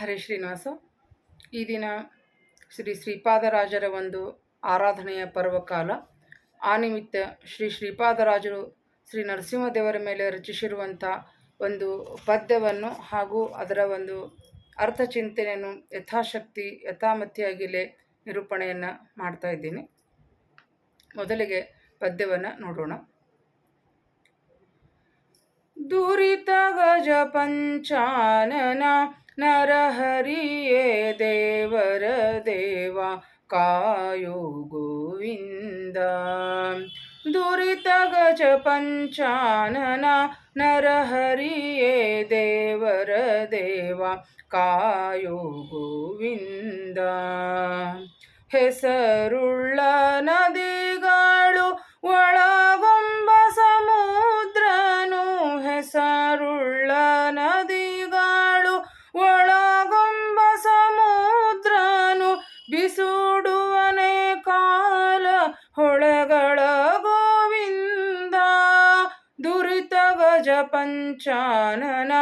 ಹರೇ ಶ್ರೀನಿವಾಸ. ಈ ದಿನ ಶ್ರೀ ಶ್ರೀಪಾದರಾಜರ ಒಂದು ಆರಾಧನೆಯ ಪರ್ವಕಾಲ. ಆ ನಿಮಿತ್ತ ಶ್ರೀ ಶ್ರೀಪಾದರಾಜರು ಶ್ರೀ ನರಸಿಂಹದೇವರ ಮೇಲೆ ರಚಿಸಿರುವಂಥ ಒಂದು ಪದ್ಯವನ್ನು ಹಾಗೂ ಅದರ ಒಂದು ಅರ್ಥಚಿಂತನೆಯನ್ನು ಯಥಾಶಕ್ತಿ ಯಥಾಮತಿಯಾಗಿಯೇ ನಿರೂಪಣೆಯನ್ನು ಮಾಡ್ತಾ ಇದ್ದೀನಿ. ಮೊದಲಿಗೆ ಪದ್ಯವನ್ನು ನೋಡೋಣ. ದುರಿತ ಗಜ ಪಂಚಾನನ ನರಹರಿಯೇ ದೇವರ ದೇವ ಕಾಯೋ ಗೋವಿಂದ. ದುರಿತ ಗಜ ಪಂಚಾನನ ನರಹರಿಯೇ ದೇವರ ದೇವ ಕಾಯೋ ಗೋವಿಂದ. ಹೆಸರುಳ್ಳ ನದಿಗಳು ಒಳಗೊಂಬ ಸಮುದ್ರನು, ಹೆಸರುಳ್ಳ ನದಿಗಳು ಒಳಗೊಂಬ ಸಮುದ್ರನು, ಬಿಸುಡುವನೆ ಕಾಲ ಹೊಳೆಗಳ ಗೋವಿಂದ. ದುರಿತ ಗಜ ಪಂಚಾನನ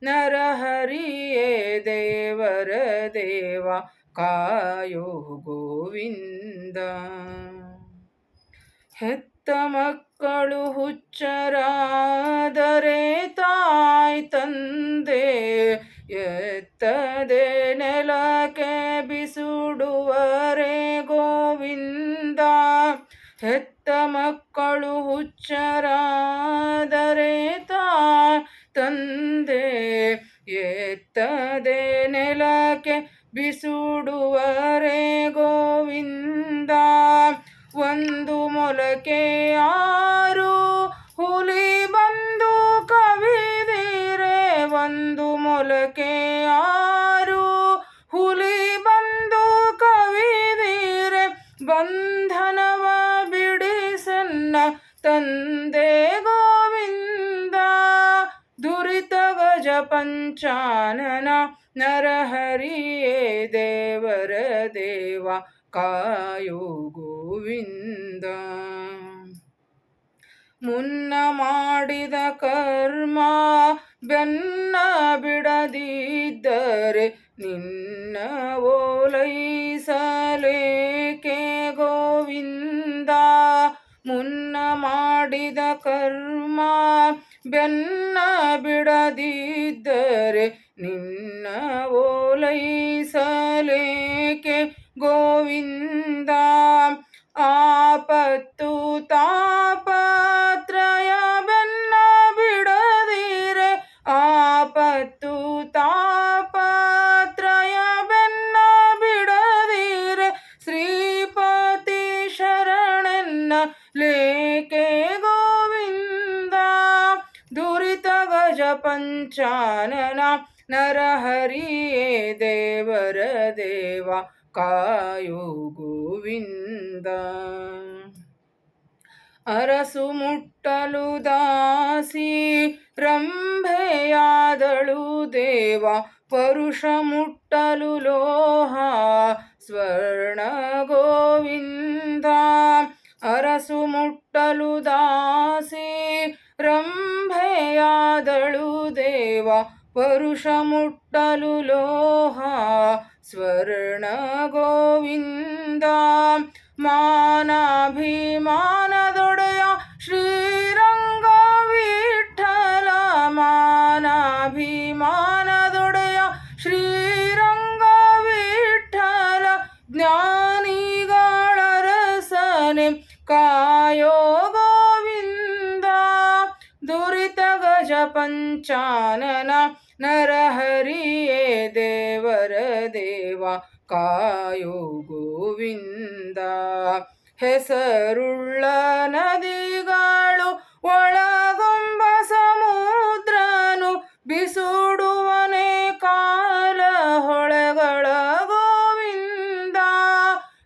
ನರಹರಿಯೇ ದೇವರ ದೇವ ಕಾಯೋ ಗೋವಿಂದ. ಹೆತ್ತ ಮಕ್ಕಳು ಹುಚ್ಚರಾದರೆ ತಾಯಿ ತಂದೆ ಎತ್ತದೆ ನೆಲಕ್ಕೆ ಬಿಸುಡುವರೆ ಗೋವಿಂದ. ಹೆತ್ತ ಮಕ್ಕಳು ಹುಚ್ಚರಾದರೆ ತಾಯಿ ತಂದೆ ಎತ್ತದೆ ನೆಲಕ್ಕೆ ಬಿಸುಡುವರೆ ಗೋವಿಂದ. ಒಂದು ಮೊಲಕೆ ಆರು ಹುಲಿ ಬಂದು ಕವಿದಿರೆ, ಒಂದು ಮೊಲಕೆ ಆರು ಹುಲಿ ಬಂದು ಕವಿದಿರೆ, ಬಂಧನವ ಬಿಡಿಸನ್ನ ತಂದೆ ಗೋವಿಂದ. ದುರಿತ ಗಜ ಪಂಚಾನನ ನರಹರಿಯೇ ದೇವರ ದೇವ ಕಾಯೋ ಗೋವಿಂದ. ಮುನ್ನ ಮಾಡಿದ ಕರ್ಮ ಬೆನ್ನ ಬಿಡದಿದ್ದರೆ ನಿನ್ನ ಓಲೈಸಲೇಕೆ ಗೋವಿಂದ. ಮುನ್ನ ಮಾಡಿದ ಕರ್ಮ ಬೆನ್ನ ಬಿಡದಿದ್ದರೆ ನಿನ್ನ ಓಲೈಸಲೇಕೆ ಗೋವಿಂದ. ಆಪತ್ತು ತಾಪತ್ರಯ ಬೆನ್ನ ಬಿಡದಿರೆ, ಆಪತ್ತು ತಾಪತ್ರಯ ಬೆನ್ನ ಬಿಡದಿರೆ, ಶ್ರೀಪತಿ ಶರಣೆನ್ನ ಲೇಕೆ ಗೋವಿಂದ. ದುರಿತ ಗಜ ಪಂಚಾನನ ನರಹರಿಯೇ ದೇವರ ದೇವ ಕಾಯೋ ಗೋವಿಂದ. ಅರಸು ಮುಟ್ಟಲು ದಾಸಿ ರಂಭೆಯಾದಳು ದೇವ, ಪರುಷ ಮುಟ್ಟಲು ಲೋಹ ಸ್ವರ್ಣ ಗೋವಿಂದ. ಅರಸು ಮುಟ್ಟಲು ದಾಸಿ ರಂಭೆಯಾದಳು ದೇವ, ಪರುಷ ಮುಟ್ಟಲು ಲೋಹ ಸ್ವರ್ಣ ಗೋವಿಂದ. ಮಾನಾಭಿಮಾನದೊಡೆಯ ಶ್ರೀರಂಗ ವಿಠಲ, ಮಾನಾಭಿಮಾನದೊಡೆಯ ಶ್ರೀರಂಗ ವಿಠಲ, ಜ್ಞಾನಿಗಳರಸನೆ ಕಾಯೋ ಗೋವಿಂದ. ದುರಿತ ಗಜ ಪಂಚಾನನ ನರಹರಿಯೇ ದೇವರ ದೇವ ಕಾಯೋ ಗೋವಿಂದ. ಹೆಸರುಳ್ಳ ನದಿಗಳು ಒಳಗೊಂಬ ಸಮುದ್ರನು, ಬಿಸುಡುವನೆ ಕಾಲ ಹೊಳೆಗಳ ಗೋವಿಂದ.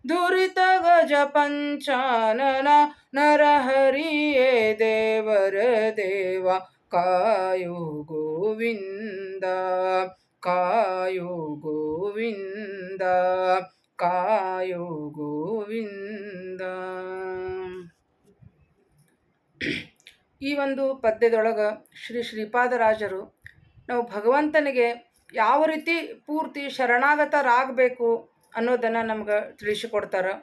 ದುರಿತ ಗಜ ಪಂಚಾನನ ನರಹರಿಯೇ ದೇವರ ದೇವ ಕಾಯೋ ಗೋವಿಂದ. ಕಾಯೋ ಗೋವಿಂದ, ಕಾಯೋ ಗೋವಿಂದ. ಈ ಒಂದು ಪದ್ಯದೊಳಗೆ ಶ್ರೀಪಾದರಾಜರು ನಾವು ಭಗವಂತನಿಗೆ ಯಾವ ರೀತಿ ಪೂರ್ತಿ ಶರಣಾಗತರಾಗಬೇಕು ಅನ್ನೋದನ್ನು ನಮ್ಗೆ ತಿಳಿಸಿಕೊಡ್ತಾರೆ.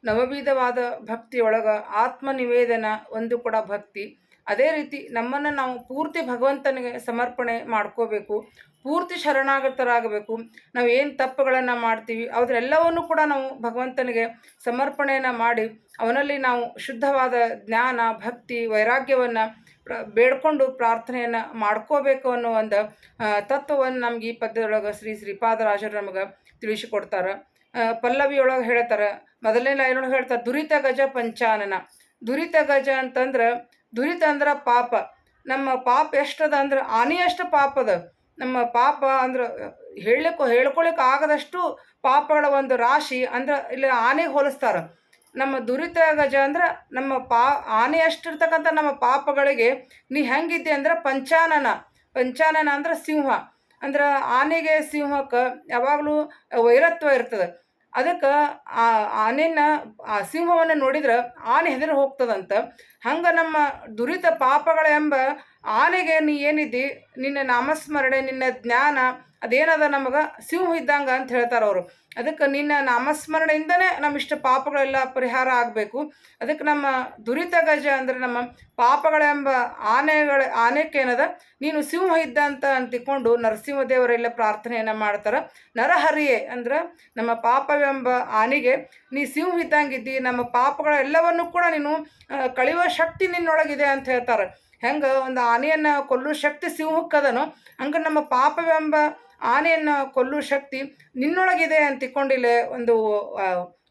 ನವವಿಧವಾದ ಭಕ್ತಿಯೊಳಗೆ ಆತ್ಮನಿವೇದನ ಒಂದು ಕೂಡ ಭಕ್ತಿ. ಅದೇ ರೀತಿ ನಮ್ಮನ್ನು ನಾವು ಪೂರ್ತಿ ಭಗವಂತನಿಗೆ ಸಮರ್ಪಣೆ ಮಾಡ್ಕೋಬೇಕು, ಪೂರ್ತಿ ಶರಣಾಗತರಾಗಬೇಕು. ನಾವು ಏನು ತಪ್ಪುಗಳನ್ನು ಮಾಡ್ತೀವಿ ಅದರೆಲ್ಲವನ್ನು ಕೂಡ ನಾವು ಭಗವಂತನಿಗೆ ಸಮರ್ಪಣೆಯನ್ನು ಮಾಡಿ ಅವನಲ್ಲಿ ನಾವು ಶುದ್ಧವಾದ ಜ್ಞಾನ, ಭಕ್ತಿ, ವೈರಾಗ್ಯವನ್ನು ಬೇಡ್ಕೊಂಡು ಪ್ರಾರ್ಥನೆಯನ್ನು ಮಾಡ್ಕೋಬೇಕು ಅನ್ನೋ ಒಂದು ತತ್ವವನ್ನು ನಮ್ಗೆ ಈ ಪದ್ಯದೊಳಗೆ ಶ್ರೀಪಾದರಾಜರು ನಮಗೆ ತಿಳಿಸಿಕೊಡ್ತಾರೆ. ಪಲ್ಲವಿಯೊಳಗೆ ಹೇಳ್ತಾರೆ, ಮೊದಲನೇ ಲೈನೊಳಗೆ ಹೇಳ್ತಾರೆ, ದುರಿತ ಗಜ ಪಂಚಾನನ. ದುರಿತ ಗಜ ಅಂತಂದ್ರೆ, ದುರಿತ ಅಂದ್ರೆ ಪಾಪ. ನಮ್ಮ ಪಾಪ ಎಷ್ಟದ ಅಂದ್ರೆ ಆನೆಯಷ್ಟು ಪಾಪದ. ನಮ್ಮ ಪಾಪ ಅಂದ್ರೆ ಹೇಳ್ಕೊಳಿಕ್ಕೆ ಆಗದಷ್ಟು ಪಾಪಗಳ ಒಂದು ರಾಶಿ ಅಂದ್ರೆ ಇಲ್ಲಿ ಆನೆಗೆ ಹೋಲಿಸ್ತಾರೆ. ನಮ್ಮ ದುರಿತ ಗಜ ಅಂದ್ರೆ ನಮ್ಮ ಆನೆ ಅಷ್ಟಿರ್ತಕ್ಕಂಥ ನಮ್ಮ ಪಾಪಗಳಿಗೆ ನೀ ಹೆಂಗಿದ್ದೆ ಅಂದ್ರೆ ಪಂಚಾನನ. ಪಂಚಾನನ ಅಂದ್ರೆ ಸಿಂಹ. ಅಂದ್ರೆ ಆನೆಗೆ ಸಿಂಹಕ್ಕೆ ಯಾವಾಗಲೂ ವೈರತ್ವ ಇರ್ತದೆ. ಅದಕ್ಕೆ ಆ ಸಿಂಹವನ್ನು ನೋಡಿದ್ರೆ ಆನೆ ಹೆದರಿ ಹೋಗ್ತದಂತ. ಹಂಗೆ ನಮ್ಮ ದುರಿತ ಪಾಪಗಳೆಂಬ ಆನೆಗೆ ನೀ ಏನಿದ್ದಿ, ನಿನ್ನ ನಾಮಸ್ಮರಣೆ, ನಿನ್ನ ಜ್ಞಾನ ಅದೇನದ ನಮಗೆ ಸಿಂಹ ಇದ್ದಂಗೆ ಅಂತ ಹೇಳ್ತಾರೆ ಅವರು. ಅದಕ್ಕೆ ನಿನ್ನ ನಾಮಸ್ಮರಣೆಯಿಂದನೇ ನಮ್ಮಿಷ್ಟ ಪಾಪಗಳೆಲ್ಲ ಪರಿಹಾರ ಆಗಬೇಕು. ಅದಕ್ಕೆ ನಮ್ಮ ದುರಿತ ಗಜ ಅಂದರೆ ನಮ್ಮ ಪಾಪಗಳೆಂಬ ಆನೆಕ್ಕೇನದ ನೀನು ಸಿಂಹ ಇದ್ದಂತ ಅಂತಿಕೊಂಡು ನರಸಿಂಹದೇವರೆಲ್ಲ ಪ್ರಾರ್ಥನೆಯನ್ನು ಮಾಡ್ತಾರೆ. ನರಹರಿಯೇ ಅಂದ್ರೆ ನಮ್ಮ ಪಾಪವೆಂಬ ಆನೆಗೆ ನೀ ಸಿಂಹ ಇದ್ದಂಗಿದ್ದಿ, ನಮ್ಮ ಪಾಪಗಳೆಲ್ಲವನ್ನು ಕೂಡ ನೀನು ಕಳೆಯುವ ಶಕ್ತಿ ನಿನ್ನೊಳಗಿದೆ ಅಂತ ಹೇಳ್ತಾರೆ. ಹೆಂಗೆ ಒಂದು ಆನೆಯನ್ನು ಕೊಲ್ಲುವ ಶಕ್ತಿ ಸಿಂಹಕ್ಕದನೋ ಹಂಗೆ ನಮ್ಮ ಪಾಪವೆಂಬ ಆನೆಯನ್ನು ಕೊಲ್ಲುವ ಶಕ್ತಿ ನಿನ್ನೊಳಗಿದೆ ಅಂತಿಕೊಂಡಿಲೆ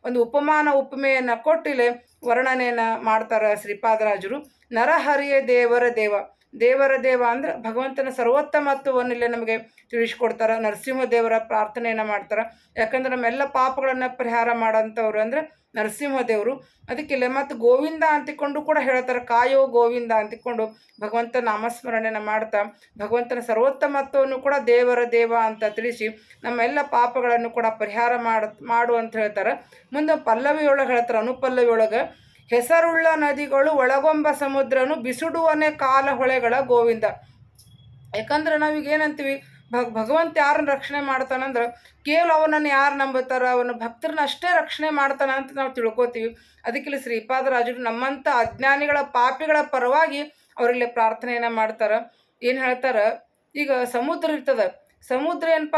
ಒಂದು ಉಪಮೆಯನ್ನು ಕೊಟ್ಟಿಲೆ ವರ್ಣನೆಯನ್ನು ಮಾಡ್ತಾರೆ ಶ್ರೀಪಾದರಾಜರು. ನರಹರಿಯ ದೇವರ ದೇವ. ದೇವರ ದೇವ ಅಂದ್ರೆ ಭಗವಂತನ ಸರ್ವೋತ್ತಮತ್ವವನ್ನು ಇಲ್ಲೇ ನಮಗೆ ತಿಳಿಸ್ಕೊಡ್ತಾರೆ. ನರಸಿಂಹದೇವರ ಪ್ರಾರ್ಥನೆಯನ್ನು ಮಾಡ್ತಾರೆ. ಯಾಕಂದ್ರೆ ನಮ್ಮೆಲ್ಲ ಪಾಪಗಳನ್ನು ಪರಿಹಾರ ಮಾಡೋಂಥವ್ರು ಅಂದರೆ ನರಸಿಂಹದೇವರು. ಅದಕ್ಕಿಲ್ಲ ಮತ್ತು ಗೋವಿಂದ ಅಂತಿಕೊಂಡು ಕೂಡ ಹೇಳ್ತಾರೆ, ಕಾಯೋ ಗೋವಿಂದ ಅಂತಿಕೊಂಡು ಭಗವಂತ ನಾಮಸ್ಮರಣೆಯನ್ನು ಮಾಡ್ತಾ ಭಗವಂತನ ಸರ್ವೋತ್ತಮತ್ವವನ್ನು ಕೂಡ ದೇವರ ದೇವ ಅಂತ ತಿಳಿಸಿ ನಮ್ಮೆಲ್ಲ ಪಾಪಗಳನ್ನು ಕೂಡ ಪರಿಹಾರ ಮಾಡು ಅಂತ ಹೇಳ್ತಾರೆ. ಮುಂದೆ ಪಲ್ಲವಿಯೊಳಗೆ ಹೇಳ್ತಾರೆ, ಅನುಪಲ್ಲವಿಯೊಳಗೆ, ಹೆಸರುಳ್ಳ ನದಿಗಳು ಒಳಗೊಂಬ ಸಮುದ್ರನು ಬಿಸುಡುವನೆ ಕಾಲ ಹೊಳೆಗಳ ಗೋವಿಂದ. ಯಾಕಂದ್ರೆ ನಾವೀಗ ಏನಂತೀವಿ, ಭಗವಂತ ಯಾರನ್ನ ರಕ್ಷಣೆ ಮಾಡ್ತಾನಂದ್ರೆ ಕೇವಲ ಅವನನ್ನು ಯಾರು ನಂಬುತ್ತಾರ ಅವನ ಭಕ್ತರನ್ನ ಅಷ್ಟೇ ರಕ್ಷಣೆ ಮಾಡ್ತಾನ ಅಂತ ನಾವು ತಿಳ್ಕೊತೀವಿ. ಅದಕ್ಕಿಲ್ಲಿ ಶ್ರೀಪಾದರಾಜರು ನಮ್ಮಂಥ ಅಜ್ಞಾನಿಗಳ ಪಾಪಿಗಳ ಪರವಾಗಿ ಅವರಲ್ಲಿ ಪ್ರಾರ್ಥನೆಯನ್ನು ಮಾಡ್ತಾರೆ. ಏನು ಹೇಳ್ತಾರೆ, ಈಗ ಸಮುದ್ರ ಇರ್ತದೆ. ಸಮುದ್ರ ಏನಪ್ಪ,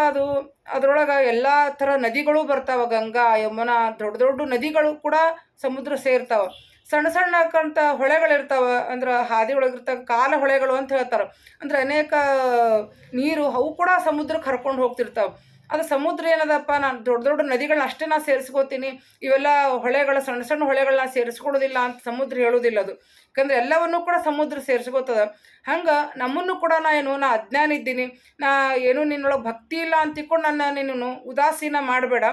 ಅದರೊಳಗೆ ಎಲ್ಲ ಥರ ನದಿಗಳು ಬರ್ತಾವೆ. ಗಂಗಾ, ಯಮುನಾ, ದೊಡ್ಡ ದೊಡ್ಡ ನದಿಗಳು ಕೂಡ ಸಮುದ್ರ ಸೇರ್ತಾವೆ. ಸಣ್ಣ ಸಣ್ಣಕ್ಕಂಥ ಹೊಳೆಗಳಿರ್ತಾವೆ, ಅಂದ್ರೆ ಹಾದಿ ಒಳಗಿರ್ತಾವೆ ಕಾಲ ಹೊಳೆಗಳು ಅಂತ ಹೇಳ್ತಾರೆ. ಅಂದ್ರೆ ಅನೇಕ ನೀರು ಅವು ಕೂಡ ಸಮುದ್ರಕ್ಕೆ ಹರ್ಕೊಂಡು ಹೋಗ್ತಿರ್ತಾವೆ. ಅದು ಸಮುದ್ರ ಏನದಪ್ಪ, ನಾನು ದೊಡ್ಡ ದೊಡ್ಡ ನದಿಗಳನ್ನ ಅಷ್ಟೇ ನಾನು ಸೇರಿಸ್ಕೋತೀನಿ, ಇವೆಲ್ಲ ಹೊಳೆಗಳು ಸಣ್ಣ ಸಣ್ಣ ಹೊಳೆಗಳನ್ನ ಸೇರಿಸ್ಕೊಡೋದಿಲ್ಲ ಅಂತ ಸಮುದ್ರ ಹೇಳೋದಿಲ್ಲ. ಅದು ಯಾಕಂದ್ರೆ ಎಲ್ಲವನ್ನೂ ಕೂಡ ಸಮುದ್ರ ಸೇರಿಸ್ಕೋತದ. ಹಂಗೆ ನಮ್ಮನ್ನು ಕೂಡ ನಾ ಅಜ್ಞಾನ ಇದ್ದೀನಿ, ನಾ ಏನೂ ನಿನ್ನೊಳಗೆ ಭಕ್ತಿ ಇಲ್ಲ ಅಂತಿಕೊಂಡು ನೀನು ಉದಾಸೀನ ಮಾಡಬೇಡ.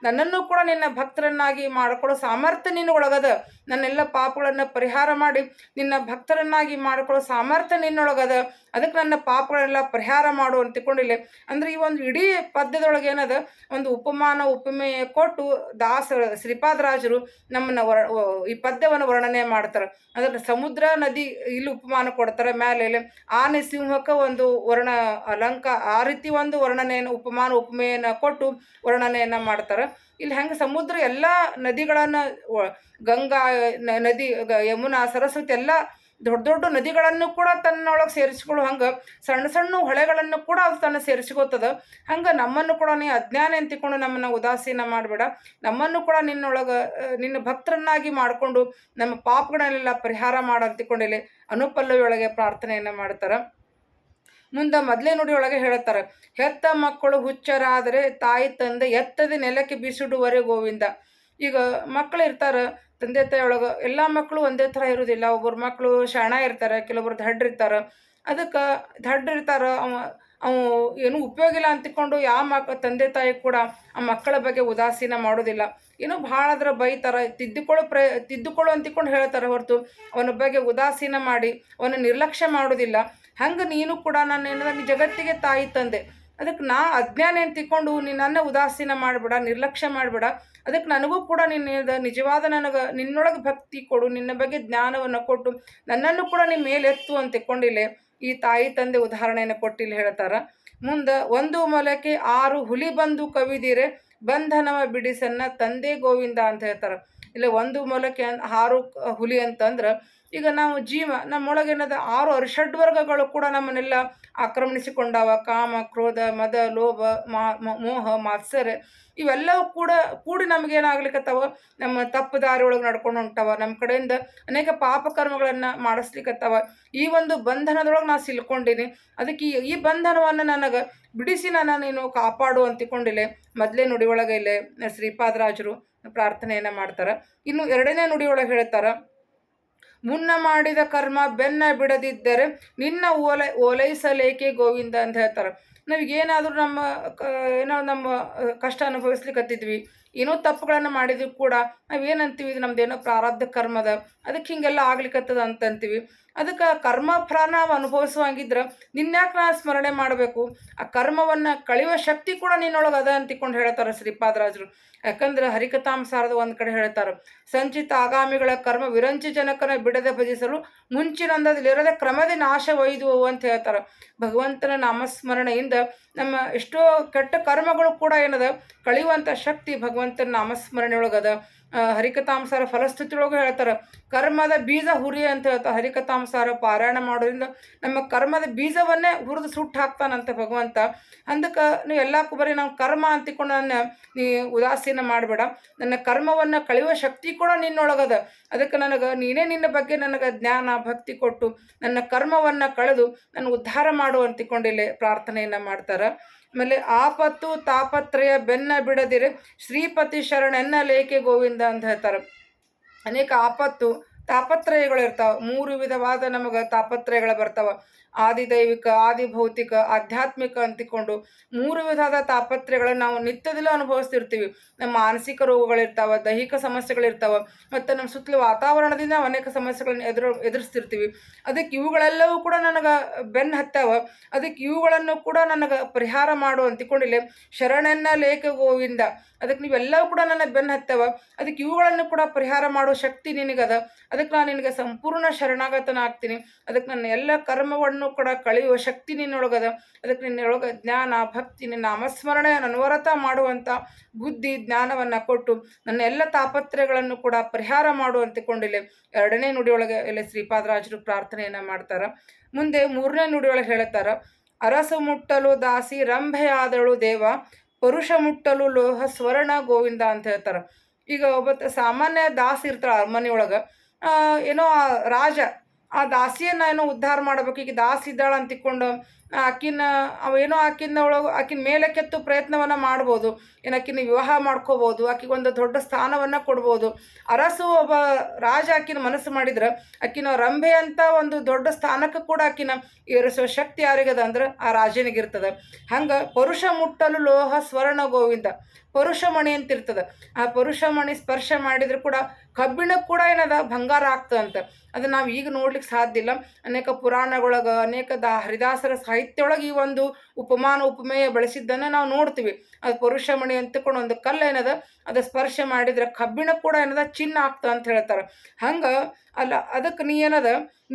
ನನ್ನನ್ನು ಕೂಡ ನಿನ್ನ ಭಕ್ತರನ್ನಾಗಿ ಮಾಡ್ಕೊಳ್ಳೋ ಸಾಮರ್ಥ್ಯ ನಿನ್ನೊಳಗದ. ನನ್ನೆಲ್ಲ ಪಾಪಗಳನ್ನು ಪರಿಹಾರ ಮಾಡಿ ನಿನ್ನ ಭಕ್ತರನ್ನಾಗಿ ಮಾಡ್ಕೊಳ್ಳೋ ಸಾಮರ್ಥ್ಯ ನಿನ್ನೊಳಗದ. ಅದಕ್ಕೆ ನನ್ನ ಪಾಪಗಳೆಲ್ಲ ಪರಿಹಾರ ಮಾಡು ಅಂತಿಕೊಂಡಿಲ್ಲ. ಅಂದರೆ ಈ ಒಂದು ಇಡೀ ಪದ್ಯದೊಳಗೆ ಏನದ, ಒಂದು ಉಪಮೆ ಕೊಟ್ಟು ಶ್ರೀಪಾದರಾಜರು ನಮ್ಮನ್ನು ಈ ಪದ್ಯವನ್ನು ವರ್ಣನೆ ಮಾಡ್ತಾರೆ. ಅದರ ಸಮುದ್ರ ನದಿ ಇಲ್ಲಿ ಉಪಮಾನ ಕೊಡ್ತಾರೆ. ಮೇಲೆ ಆನೆ ಸಿಂಹಕ್ಕೆ ಒಂದು ಆ ರೀತಿ ಒಂದು ವರ್ಣನೆಯನ್ನು ಉಪಮೆಯನ್ನು ಕೊಟ್ಟು ವರ್ಣನೆಯನ್ನು ಮಾಡ್ತಾರೆ. ಇಲ್ಲಿ ಹೆಂಗೆ ಸಮುದ್ರ ಎಲ್ಲ ನದಿಗಳನ್ನು, ಗಂಗಾ ನದಿ, ಯಮುನಾ, ಸರಸ್ವತಿ ಎಲ್ಲ ದೊಡ್ಡ ದೊಡ್ಡ ನದಿಗಳನ್ನು ಕೂಡ ತನ್ನೊಳಗೆ ಸೇರಿಸ್ಕೊಳ್ಳೋ ಹಂಗೆ ಸಣ್ಣ ಸಣ್ಣ ಹೊಳೆಗಳನ್ನು ಕೂಡ ಅದು ತನ್ನ ಸೇರಿಸ್ಕೋತದ. ಹಂಗೆ ನಮ್ಮನ್ನು ಕೂಡ ನೀ ಅಜ್ಞಾನ ಅಂತಿಕೊಂಡು ನಮ್ಮನ್ನು ಉದಾಸೀನ ಮಾಡಬೇಡ. ನಮ್ಮನ್ನು ಕೂಡ ನಿನ್ನ ಭಕ್ತರನ್ನಾಗಿ ಮಾಡಿಕೊಂಡು ನಮ್ಮ ಪಾಪಗಳನ್ನೆಲ್ಲ ಪರಿಹಾರ ಮಾಡಂತಿಕೊಂಡಿಲ್ಲ ಅನುಪಲ್ಲವಿಯೊಳಗೆ ಪ್ರಾರ್ಥನೆಯನ್ನು ಮಾಡ್ತಾರೆ. ಮುಂದೆ ಮೊದಲೇ ನುಡಿಯೊಳಗೆ ಹೇಳ್ತಾರೆ, ಹೆತ್ತ ಮಕ್ಕಳು ಹುಚ್ಚರಾದರೆ ತಾಯಿ ತಂದೆ ಎತ್ತದೆ ನೆಲಕ್ಕೆ ಬಿಸಿಡುವರೆ ಗೋವಿಂದ. ಈಗ ಮಕ್ಕಳು ಇರ್ತಾರೆ, ತಂದೆ ತಾಯಿಯೊಳಗೆ ಎಲ್ಲ ಮಕ್ಕಳು ಒಂದೇ ಥರ ಇರೋದಿಲ್ಲ. ಒಬ್ಬರು ಮಕ್ಕಳು ಶಾಣ ಇರ್ತಾರೆ, ಕೆಲವೊಬ್ರು ದಡ್ರಿರ್ತಾರೆ. ಅದಕ್ಕೆ ದಡ್ರಿರ್ತಾರೆ, ಅವು ಏನೂ ಉಪಯೋಗ ಇಲ್ಲ ಅಂತಿಕೊಂಡು ಯಾವ ತಂದೆ ತಾಯಿ ಕೂಡ ಆ ಮಕ್ಕಳ ಬಗ್ಗೆ ಉದಾಸೀನ ಮಾಡೋದಿಲ್ಲ. ಏನೋ ಭಾಳ ಅದ್ರ ಬೈತಾರೆ, ತಿದ್ದುಕೊಳ್ಳು ಅಂತಿಕೊಂಡು ಹೇಳ್ತಾರೆ ಹೊರತು ಅವನ ಬಗ್ಗೆ ಉದಾಸೀನ ಮಾಡಿ ಅವನ ನಿರ್ಲಕ್ಷ್ಯ ಮಾಡೋದಿಲ್ಲ. ಹಂಗೆ ನೀನು ಕೂಡ ನಾನು ಜಗತ್ತಿಗೆ ತಾಯಿ ತಂದೆ. ಅದಕ್ಕೆ ನಾ ಅಜ್ಞಾನ ಅಂತಿಕೊಂಡು ನನ್ನ ಉದಾಸೀನ ಮಾಡಬೇಡ, ನಿರ್ಲಕ್ಷ್ಯ ಮಾಡಬೇಡ. ಅದಕ್ಕೆ ನನಗೂ ಕೂಡ ನಿಜವಾದ ನಿನ್ನೊಳಗೆ ಭಕ್ತಿ ಕೊಡು, ನಿನ್ನ ಬಗ್ಗೆ ಜ್ಞಾನವನ್ನು ಕೊಟ್ಟು ನನ್ನನ್ನು ಕೂಡ ನಿಮ್ಮ ಮೇಲೆತ್ತು ಅಂತಿಕೊಂಡಿಲ್ಲ ಈ ತಾಯಿ ತಂದೆ ಉದಾಹರಣೆಯನ್ನು ಕೊಟ್ಟಿಲ್ಲ ಹೇಳ್ತಾರೆ. ಮುಂದೆ ಒಂದು ಮೊಲಕ್ಕೆ 6 ಹುಲಿ ಬಂದು ಕವಿದಿರೆ ಬಂಧನವ ಬಿಡಿಸನ್ನ ತಂದೆ ಗೋವಿಂದ ಅಂತ ಹೇಳ್ತಾರೆ. ಇಲ್ಲ ಒಂದು ಮೊಲಕ್ಕೆ 6 ಹುಲಿ ಅಂತಂದ್ರೆ ಈಗ ನಾವು ಜೀವ ನಮ್ಮೊಳಗೇನದ 6 ಅರಿಷಡ್ವರ್ಗಗಳು ಕೂಡ ನಮ್ಮನ್ನೆಲ್ಲ ಆಕ್ರಮಣಿಸಿಕೊಂಡಾವ. ಕಾಮ, ಕ್ರೋಧ, ಮದ, ಲೋಭ, ಮೋಹ, ಮಾತ್ಸರ್ಯ ಇವೆಲ್ಲವೂ ಕೂಡ ಕೂಡಿ ನಮಗೇನಾಗ್ಲಿಕ್ಕತ್ತಾವ, ನಮ್ಮ ತಪ್ಪು ದಾರಿ ಒಳಗೆ ನಡ್ಕೊಂಡು ಹೊಂಟಾವ. ನಮ್ಮ ಕಡೆಯಿಂದ ಅನೇಕ ಪಾಪ ಕರ್ಮಗಳನ್ನು ಮಾಡಿಸ್ಲಿಕ್ಕತ್ತಾವ. ಈ ಒಂದು ಬಂಧನದೊಳಗೆ ನಾನು ಸಿಲ್ಕೊಂಡಿನಿ. ಅದಕ್ಕೆ ಈ ಬಂಧನವನ್ನು ನನಗೆ ಬಿಡಿಸಿ ನೀನು ಕಾಪಾಡು ಅಂತಿಕೊಂಡಿಲ್ಲ. ಮೊದಲೇ ನುಡಿಯೊಳಗೆ ಇಲ್ಲೇ ಶ್ರೀಪಾದರಾಜರು ಪ್ರಾರ್ಥನೆಯನ್ನು ಮಾಡ್ತಾರೆ. ಇನ್ನು 2ನೇ ನುಡಿಯೊಳಗೆ ಹೇಳ್ತಾರೆ, ಮುನ್ನ ಮಾಡಿದ ಕರ್ಮ ಬೆನ್ನ ಬಿಡದಿದ್ದರೆ ನಿನ್ನ ಓಲೈಸಲೇಕೆ ಗೋವಿಂದ ಅಂತ ಹೇಳ್ತಾರೆ. ನಾವೀಗೇನಾದರೂ ಏನೋ ನಮ್ಮ ಕಷ್ಟ ಅನುಭವಿಸ್ಲಿಕ್ಕತ್ತಿದ್ವಿ, ಏನೋ ತಪ್ಪುಗಳನ್ನು ಮಾಡಿದ್ವಿ ಕೂಡ ನಾವೇನಂತೀವಿ, ಇದು ನಮ್ದೇನೋ ಪ್ರಾರಬ್ಧ ಕರ್ಮದ, ಅದಕ್ಕೆ ಹಿಂಗೆಲ್ಲ ಆಗ್ಲಿಕ್ಕತ್ತದ ಅಂತಂತೀವಿ. ಅದಕ್ಕೆ ಕರ್ಮ ಫಲ ನಾವು ಅನುಭವಿಸುವಂಗಿದ್ರೆ ನಿನ್ಯಾಕೆ ನಾ ಸ್ಮರಣೆ ಮಾಡಬೇಕು? ಆ ಕರ್ಮವನ್ನು ಕಳೆಯುವ ಶಕ್ತಿ ಕೂಡ ನಿನ್ನೊಳಗೆ ಅದ ಅಂತಿಕೊಂಡು ಹೇಳ್ತಾರೆ ಶ್ರೀಪಾದರಾಜರು. ಯಾಕಂದ್ರೆ ಹರಿಕಥಾಂಸಾರದ ಒಂದು ಕಡೆ ಹೇಳ್ತಾರೆ, ಸಂಚಿತ ಆಗಾಮಿಗಳ ಕರ್ಮ ವಿರಂಚಿ ಜನಕನ ಬಿಡದೆ ಭಜಿಸಲು ಮುಂಚಿನಂದದಲ್ಲಿರದೆ ಕ್ರಮದಿ ನಾಶ ಒಯ್ದುವು ಅಂತ ಹೇಳ್ತಾರೆ. ಭಗವಂತನ ನಾಮಸ್ಮರಣೆಯಿಂದ ನಮ್ಮ ಎಷ್ಟೋ ಕೆಟ್ಟ ಕರ್ಮಗಳು ಕೂಡ ಏನದ ಕಳೆಯುವಂಥ ಶಕ್ತಿ ಭಗವಂತನ ನಾಮಸ್ಮರಣೆ ಒಳಗದ. ಹರಿಕಥಾಂಸಾರ ಫಲಸ್ತುತಿಯೊಳಗೂ ಹೇಳ್ತಾರೆ, ಕರ್ಮದ ಬೀಜ ಹುರಿ ಅಂತ ಹೇಳ್ತಾರೆ. ಹರಿಕಥಾಂಸಾರ ಪಾರಾಯಣ ಮಾಡೋದ್ರಿಂದ ನಮ್ಮ ಕರ್ಮದ ಬೀಜವನ್ನೇ ಹುರಿದು ಸುಟ್ಟು ಹಾಕ್ತಾನಂತ ಭಗವಂತ. ಅದಕ್ಕೆ ನೀವು ಎಲ್ಲಕ್ಕೂ ಬರೀ ನಾವು ಕರ್ಮ ಅಂತಿಕೊಂಡು ನೀ ಉದಾಸೀನ ಮಾಡಬೇಡ. ನನ್ನ ಕರ್ಮವನ್ನು ಕಳೆಯುವ ಶಕ್ತಿ ಕೂಡ ನಿನ್ನೊಳಗದ. ಅದಕ್ಕೆ ನೀನೇ ನಿನ್ನ ಬಗ್ಗೆ ನನಗೆ ಜ್ಞಾನ ಭಕ್ತಿ ಕೊಟ್ಟು ನನ್ನ ಕರ್ಮವನ್ನು ಕಳೆದು ನನ್ನ ಉದ್ಧಾರ ಮಾಡು ಅಂತಿಕೊಂಡಿಲ್ಲೇ ಪ್ರಾರ್ಥನೆಯನ್ನು ಮಾಡ್ತಾರೆ. ಆಮೇಲೆ ಆಪತ್ತು ತಾಪತ್ರಯ ಬೆನ್ನ ಬಿಡದಿರೆ ಶ್ರೀಪತಿ ಶರಣೆನ್ನ ಲೇಖೆ ಗೋವಿಂದ ಅಂತ ಹೇಳ್ತಾರೆ. ಅನೇಕ ಆಪತ್ತು ತಾಪತ್ರಯಗಳು ಇರ್ತಾವೆ. 3 ವಿಧವಾದ ನಮಗೆ ತಾಪತ್ರಯಗಳು ಬರ್ತಾವೆ. ಆದಿದೈವಿಕ, ಆದಿಭೌತಿಕ, ಆಧ್ಯಾತ್ಮಿಕ ಅಂತಿಕೊಂಡು 3 ವಿಧವಾದ ತಾಪತ್ರಯಗಳನ್ನು ನಾವು ನಿತ್ಯದಲ್ಲೂ ಅನುಭವಿಸ್ತಿರ್ತೀವಿ. ನಮ್ಮ ಮಾನಸಿಕ ರೋಗಗಳಿರ್ತಾವೆ, ದೈಹಿಕ ಸಮಸ್ಯೆಗಳಿರ್ತಾವೆ, ಮತ್ತು ನಮ್ಮ ಸುತ್ತಲೂ ವಾತಾವರಣದಿಂದ ಅನೇಕ ಸಮಸ್ಯೆಗಳನ್ನು ಎದುರಿಸ್ತಿರ್ತೀವಿ. ಅದಕ್ಕೆ ಇವುಗಳೆಲ್ಲವೂ ಕೂಡ ನನಗೆ ಬೆನ್ನು ಹತ್ತಾವ. ಅದಕ್ಕೆ ಇವುಗಳನ್ನು ಕೂಡ ನನಗೆ ಪರಿಹಾರ ಮಾಡು ಅಂತಿಕೊಂಡಿಲ್ಲ. ಶರಣೆನ್ನ ಲೇಖ ಗೋವಿಂದ, ಅದಕ್ಕೆ ನೀವೆಲ್ಲವೂ ಕೂಡ ನನ್ನ ಬೆನ್ನು ಹತ್ತವ. ಅದಕ್ಕೆ ಇವುಗಳನ್ನು ಕೂಡ ಪರಿಹಾರ ಮಾಡೋ ಶಕ್ತಿ ನಿನಗದ. ಅದಕ್ಕೆ ನಾನು ನಿನಗೆ ಸಂಪೂರ್ಣ ಶರಣಾಗತನ ಆಗ್ತೀನಿ. ಅದಕ್ಕೆ ನನ್ನ ಎಲ್ಲ ಕರ್ಮವನ್ನು ಕೂಡ ಕಳೆಯುವ ಶಕ್ತಿ ನಿನ್ನೊಳಗದ. ಅದಕ್ಕೆ ನಿನ್ನೊಳಗೆ ಜ್ಞಾನ ಭಕ್ತಿ ನಿನ್ನ ನಾಮಸ್ಮರಣೆ ಅನವರತ ಮಾಡುವಂಥ ಬುದ್ಧಿ ಜ್ಞಾನವನ್ನು ಕೊಟ್ಟು ನನ್ನ ಎಲ್ಲ ತಾಪತ್ರಯಗಳನ್ನು ಕೂಡ ಪರಿಹಾರ ಮಾಡು ಅಂತಿಕೊಂಡಿಲ್ಲ. 2ನೇ ನುಡಿಯೊಳಗೆ ಎಲ್ಲ ಶ್ರೀಪಾದರಾಜರು ಪ್ರಾರ್ಥನೆಯನ್ನು ಮಾಡ್ತಾರೆ. ಮುಂದೆ 3ನೇ ನುಡಿಯೊಳಗೆ ಹೇಳ್ತಾರೆ, ಅರಸು ಮುಟ್ಟಲು ದಾಸಿ ರಂಭೆಯಾದಳು ದೇವ ಪರುಷ ಮುಟ್ಟಲು ಲೋಹ ಸ್ವರ್ಣ ಗೋವಿಂದ ಅಂತ ಹೇಳ್ತಾರೆ. ಈಗ ಒಬ್ಬ ಸಾಮಾನ್ಯ ದಾಸಿ ಇರ್ತಾಳೆ ಅರಮನೆಯೊಳಗೆ, ಏನೋ ಆ ರಾಜ ಆ ದಾಸಿಯನ್ನು ಏನೋ ಉದ್ಧಾರ ಮಾಡ್ಬೇಕು. ಈಗ ದಾಸಿ ಇದ್ದಾಳೆ ಅಂತಿಕೊಂಡು ಅವೇನೋ ಆಕಿನ ಮೇಲೆ ಕೆತ್ತು ಪ್ರಯತ್ನವನ್ನು ಮಾಡ್ಬೋದು. ಏನು ಆಕಿನ ವಿವಾಹ ಮಾಡ್ಕೋಬೋದು, ಆಕಿಗೆ ಒಂದು ದೊಡ್ಡ ಸ್ಥಾನವನ್ನು ಕೊಡ್ಬೋದು. ಅರಸು ಒಬ್ಬ ರಾಜ ಆಕಿನ ಮನಸ್ಸು ಮಾಡಿದ್ರೆ ಆಕಿನ ರಂಭೆ ಅಂತ ಒಂದು ದೊಡ್ಡ ಸ್ಥಾನಕ್ಕೆ ಕೂಡ ಆಕಿನ ಏರಿಸೋ ಶಕ್ತಿ ಯಾರಿಗದ ಅಂದ್ರೆ ಆ ರಾಜನಿಗಿರ್ತದೆ. ಹಂಗೆ ಪರುಷ ಮುಟ್ಟಲು ಲೋಹ ಸ್ವರ್ಣ ಗೋವಿಂದ, ಪರುಷಮಣಿ ಅಂತಿರ್ತದೆ. ಆ ಪರುಷಮಣಿ ಸ್ಪರ್ಶ ಮಾಡಿದ್ರು ಕೂಡ ಕಬ್ಬಿಣಕ್ಕೆ ಕೂಡ ಏನದ ಬಂಗಾರ ಆಗ್ತದಂತೆ. ಅದನ್ನು ನಾವು ಈಗ ನೋಡ್ಲಿಕ್ಕೆ ಸಾಧ್ಯ ಇಲ್ಲ. ಅನೇಕ ಪುರಾಣಗಳೊಳಗೆ ಅನೇಕ ಹರಿದಾಸರ ಸಾಹಿತ್ಯೊಳಗೆ ಈ ಒಂದು ಉಪಮಾನ ಉಪಮೇಯ ಬಳಸಿದ್ದನ್ನು ನಾವು ನೋಡ್ತೀವಿ. ಅದು ಪರುಷಮಣಿ ಅಂತಕೊಂಡು ಒಂದು ಕಲ್ಲು ಏನದ ಅದು ಸ್ಪರ್ಶ ಮಾಡಿದ್ರೆ ಕಬ್ಬಿಣ ಕೂಡ ಏನದ ಚಿನ್ನ ಆಗ್ತದೆ ಅಂತ ಹೇಳ್ತಾರೆ. ಹಂಗೆ ಅಲ್ಲ, ಅದಕ್ಕೆ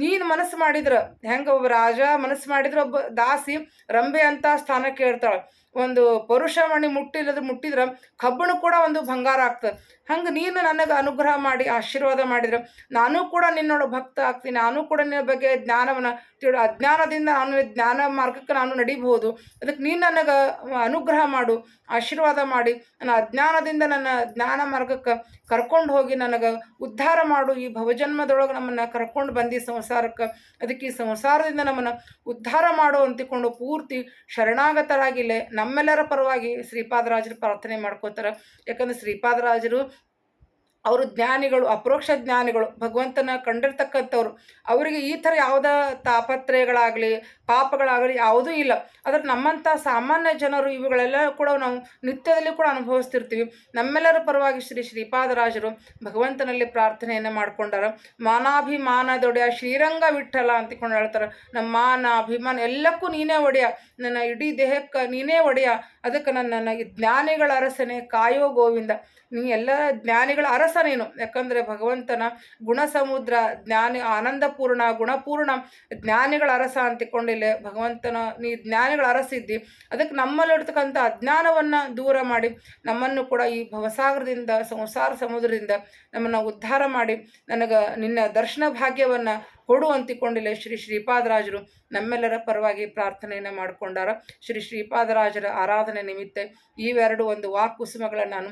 ನೀನು ಮನಸ್ಸು ಮಾಡಿದ್ರೆ ಹೆಂಗೆ ಒಬ್ಬ ರಾಜ ಮನಸ್ಸು ಮಾಡಿದ್ರೆ ಒಬ್ಬ ದಾಸಿ ರಂಬೆ ಅಂತ ಸ್ಥಾನಕ್ಕೆ ಹೇಳ್ತಾಳೆ. ಒಂದು ಪರುಷಮಣಿ ಮುಟ್ಟಿದ್ರೆ ಕಬ್ಬಿಣ ಕೂಡ ಒಂದು ಬಂಗಾರ ಆಗ್ತದೆ. ಹಂಗೆ ನೀನು ನನಗೆ ಅನುಗ್ರಹ ಮಾಡಿ ಆಶೀರ್ವಾದ ಮಾಡಿದ್ರೆ ನಾನು ಕೂಡ ನಿನ್ನೊಳಗೆ ಭಕ್ತ ಆಗ್ತೀನಿ. ನಾನು ಕೂಡ ನಿನ್ನ ಬಗ್ಗೆ ಜ್ಞಾನವನ್ನು ಅಜ್ಞಾನದಿಂದ ನಾನು ಜ್ಞಾನ ಮಾರ್ಗಕ್ಕೆ ನಾನು ನಡಿಬಹುದು. ಅದಕ್ಕೆ ನೀನು ನನಗೆ ಅನುಗ್ರಹ ಮಾಡು, ಆಶೀರ್ವಾದ ಮಾಡಿ ನನ್ನ ಅಜ್ಞಾನದಿಂದ ನನ್ನ ಜ್ಞಾನ ಮಾರ್ಗಕ್ಕೆ ಕರ್ಕೊಂಡು ಹೋಗಿ ನನಗೆ ಉದ್ಧಾರ ಮಾಡು. ಈ ಭವಜನ್ಮದೊಳಗೆ ನಮ್ಮನ್ನು ಕರ್ಕೊಂಡು ಬಂದು ಸಂಸಾರಕ್ಕೆ, ಅದಕ್ಕೆ ಈ ಸಂಸಾರದಿಂದ ನಮ್ಮನ್ನು ಉದ್ಧಾರ ಮಾಡು ಅಂತಿಕೊಂಡು ಪೂರ್ತಿ ಶರಣಾಗತರಾಗಿಲ್ಲೇ ನಮ್ಮೆಲ್ಲರ ಪರವಾಗಿ ಶ್ರೀಪಾದರಾಜರು ಪ್ರಾರ್ಥನೆ ಮಾಡ್ಕೋತಾರೆ. ಯಾಕಂದರೆ ಶ್ರೀಪಾದರಾಜರು ಅವರು ಜ್ಞಾನಿಗಳು, ಅಪರೋಕ್ಷ ಜ್ಞಾನಿಗಳು, ಭಗವಂತನ ಕಂಡಿರ್ತಕ್ಕಂಥವ್ರು. ಅವರಿಗೆ ಈ ಥರ ಯಾವುದೇ ತಾಪತ್ರಯಗಳಾಗಲಿ ಪಾಪಗಳಾಗಲಿ ಯಾವುದೂ ಇಲ್ಲ. ಆದರೆ ನಮ್ಮಂಥ ಸಾಮಾನ್ಯ ಜನರು ಇವುಗಳೆಲ್ಲ ಕೂಡ ನಾವು ನಿತ್ಯದಲ್ಲಿ ಕೂಡ ಅನುಭವಿಸ್ತಿರ್ತೀವಿ. ನಮ್ಮೆಲ್ಲರ ಪರವಾಗಿ ಶ್ರೀಪಾದರಾಜರು ಭಗವಂತನಲ್ಲಿ ಪ್ರಾರ್ಥನೆಯನ್ನು ಮಾಡ್ಕೊಂಡಾರ. ಮಾನಾಭಿಮಾನದೊಡೆಯ ಶ್ರೀರಂಗ ವಿಠಲ ಅಂತಿಕೊಂಡು ಹೇಳ್ತಾರೆ. ನಮ್ಮ ಮಾನ ಅಭಿಮಾನ ಎಲ್ಲಕ್ಕೂ ನೀನೇ ಒಡೆಯ, ನನ್ನ ಇಡೀ ದೇಹಕ್ಕೆ ನೀನೇ ಒಡೆಯ. ಅದಕ್ಕೆ ನನ್ನ ಜ್ಞಾನಿಗಳ ಅರಸನೆ ಕಾಯೋ ಗೋವಿಂದ, ನೀ ಎಲ್ಲ ಜ್ಞಾನಿಗಳ ಅರಸ ನೀನು. ಯಾಕಂದರೆ ಭಗವಂತನ ಗುಣ ಸಮುದ್ರ, ಜ್ಞಾನಿ, ಆನಂದಪೂರ್ಣ, ಗುಣಪೂರ್ಣ, ಜ್ಞಾನಿಗಳ ಅರಸ ಅಂತಿಕೊಂಡಿಲ್ಲ. ಭಗವಂತನ ನೀ ಜ್ಞಾನಿಗಳ ಅರಸಿದ್ದಿ. ಅದಕ್ಕೆ ನಮ್ಮಲ್ಲಿರ್ತಕ್ಕಂಥ ಅಜ್ಞಾನವನ್ನು ದೂರ ಮಾಡಿ ನಮ್ಮನ್ನು ಕೂಡ ಈ ಭವಸಾಗರದಿಂದ, ಸಂಸಾರ ಸಮುದ್ರದಿಂದ ನಮ್ಮನ್ನು ಉದ್ಧಾರ ಮಾಡಿ ನನಗೆ ನಿನ್ನ ದರ್ಶನ ಭಾಗ್ಯವನ್ನು ಕೊಡು ಅಂತಿಕೊಂಡಿಲ್ಲ. ಶ್ರೀಪಾದರಾಜರು ನಮ್ಮೆಲ್ಲರ ಪರವಾಗಿ ಪ್ರಾರ್ಥನೆಯನ್ನು ಮಾಡಿಕೊಂಡಾರ. ಶ್ರೀಪಾದರಾಜರ ಆರಾಧನೆ ನಿಮಿತ್ತ ಇವೆರಡು ಒಂದು ವಾಕ್ಕುಸುಮಗಳನ್ನು ನಾನು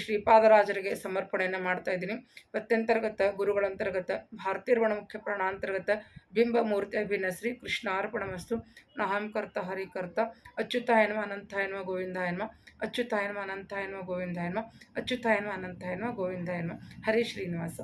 ಶ್ರೀಪಾದರಾಜರಿಗೆ ಸಮರ್ಪಣೆಯನ್ನು ಮಾಡ್ತಾ ಇದ್ದೀನಿ. ಪತ್ಯಂತರ್ಗತ ಗುರುಗಳಂತರ್ಗತ ಭಾರತೀರ್ವಣ ಮುಖ್ಯ ಪ್ರಾಣಾಂತರ್ಗತ ಬಿಂಬಮೂರ್ತಿ ಅಭಿನ್ನ ಶ್ರೀ ಕೃಷ್ಣಾರ್ಪಣಮಸ್ತು. ನಹಾಂಕರ್ತ ಹರಿಕರ್ತ ಅಚ್ಯುತಾಯನ್ಮ ಅನಂತಾಯನ್ಮ ಗೋವಿಂದಾಯನ್ಮ ಅಚ್ಯುತಾಯನ್ಮ ಅನಂತಾಯನ್ಮ ಗೋವಿಂದಾಯನ್ಮ ಅಚ್ಯುತಾಯನ್ಮ ಅನಂತಾಯನ್ಮ ಗೋವಿಂದಾಯನ್ಮ. ಹರಿ ಶ್ರೀನಿವಾಸ.